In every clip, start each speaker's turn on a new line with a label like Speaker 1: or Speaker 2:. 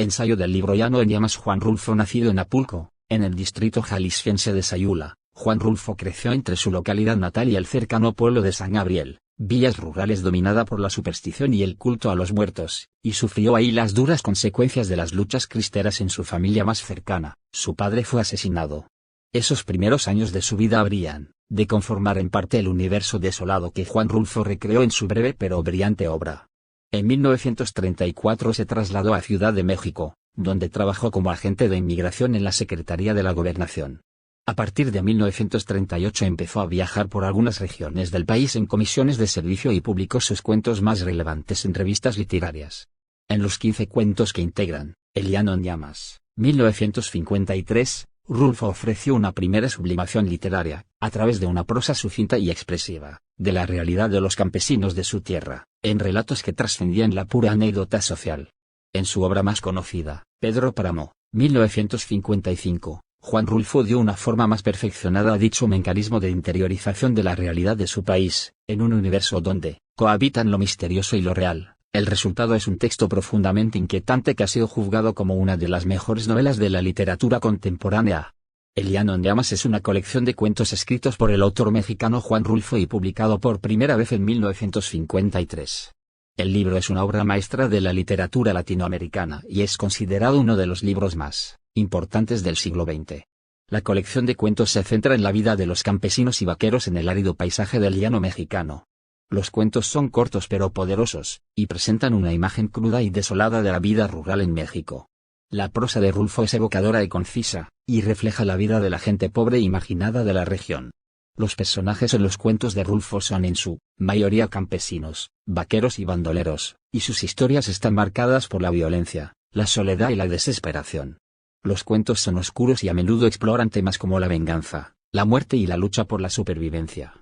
Speaker 1: Ensayo del libro Llano en llamas. Juan Rulfo, nacido en Apulco, en el distrito jalisciense de Sayula, Juan Rulfo creció entre su localidad natal y el cercano pueblo de San Gabriel, villas rurales dominada por la superstición y el culto a los muertos, y sufrió ahí las duras consecuencias de las luchas cristeras en su familia más cercana. Su padre fue asesinado. Esos primeros años de su vida habrían de conformar en parte el universo desolado que Juan Rulfo recreó en su breve pero brillante obra. En 1934 se trasladó a Ciudad de México, donde trabajó como agente de inmigración en la Secretaría de la Gobernación. A partir de 1938 empezó a viajar por algunas regiones del país en comisiones de servicio y publicó sus cuentos más relevantes en revistas literarias. En los 15 cuentos que integran El Llano en llamas, 1953, Rulfo ofreció una primera sublimación literaria, a través de una prosa sucinta y expresiva, de la realidad de los campesinos de su tierra, en relatos que trascendían la pura anécdota social. En su obra más conocida, Pedro Páramo, 1955, Juan Rulfo dio una forma más perfeccionada a dicho mecanismo de interiorización de la realidad de su país, en un universo donde cohabitan lo misterioso y lo real. El resultado es un texto profundamente inquietante que ha sido juzgado como una de las mejores novelas de la literatura contemporánea. El Llano en llamas es una colección de cuentos escritos por el autor mexicano Juan Rulfo y publicado por primera vez en 1953. El libro es una obra maestra de la literatura latinoamericana y es considerado uno de los libros más importantes del siglo XX. La colección de cuentos se centra en la vida de los campesinos y vaqueros en el árido paisaje del llano mexicano. Los cuentos son cortos pero poderosos, y presentan una imagen cruda y desolada de la vida rural en México. La prosa de Rulfo es evocadora y concisa, y refleja la vida de la gente pobre y marginada de la región. Los personajes en los cuentos de Rulfo son en su mayoría campesinos, vaqueros y bandoleros, y sus historias están marcadas por la violencia, la soledad y la desesperación. Los cuentos son oscuros y a menudo exploran temas como la venganza, la muerte y la lucha por la supervivencia.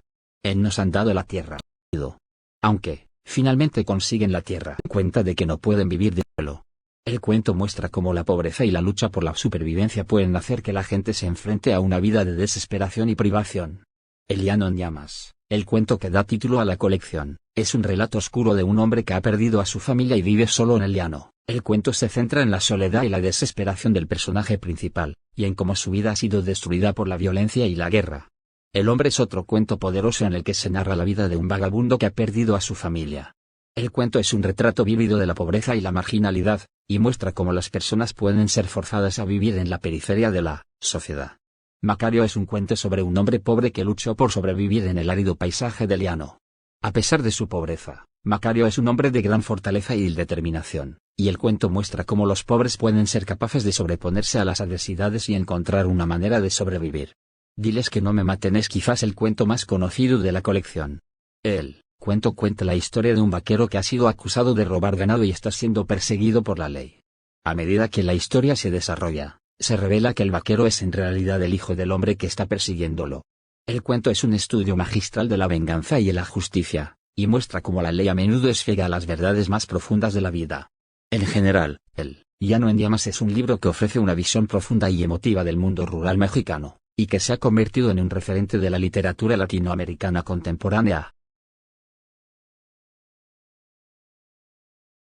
Speaker 1: En Nos han dado la tierra. Aunque, finalmente consiguen la tierra, cuenta de que no pueden vivir de suelo. El cuento muestra cómo la pobreza y la lucha por la supervivencia pueden hacer que la gente se enfrente a una vida de desesperación y privación. El Llano en llamas, el cuento que da título a la colección, es un relato oscuro de un hombre que ha perdido a su familia y vive solo en el llano. El cuento se centra en la soledad y la desesperación del personaje principal, y en cómo su vida ha sido destruida por la violencia y la guerra. El hombre es otro cuento poderoso en el que se narra la vida de un vagabundo que ha perdido a su familia. El cuento es un retrato vívido de la pobreza y la marginalidad, y muestra cómo las personas pueden ser forzadas a vivir en la periferia de la sociedad. Macario es un cuento sobre un hombre pobre que luchó por sobrevivir en el árido paisaje del llano. A pesar de su pobreza, Macario es un hombre de gran fortaleza y determinación, y el cuento muestra cómo los pobres pueden ser capaces de sobreponerse a las adversidades y encontrar una manera de sobrevivir. Diles que no me maten es quizás el cuento más conocido de la colección. El cuento cuenta la historia de un vaquero que ha sido acusado de robar ganado y está siendo perseguido por la ley. A medida que la historia se desarrolla, se revela que el vaquero es en realidad el hijo del hombre que está persiguiéndolo. El cuento es un estudio magistral de la venganza y la justicia, y muestra cómo la ley a menudo es ciega a las verdades más profundas de la vida. En general, El Llano en llamas es un libro que ofrece una visión profunda y emotiva del mundo rural mexicano, y que se ha convertido en un referente de la literatura latinoamericana contemporánea.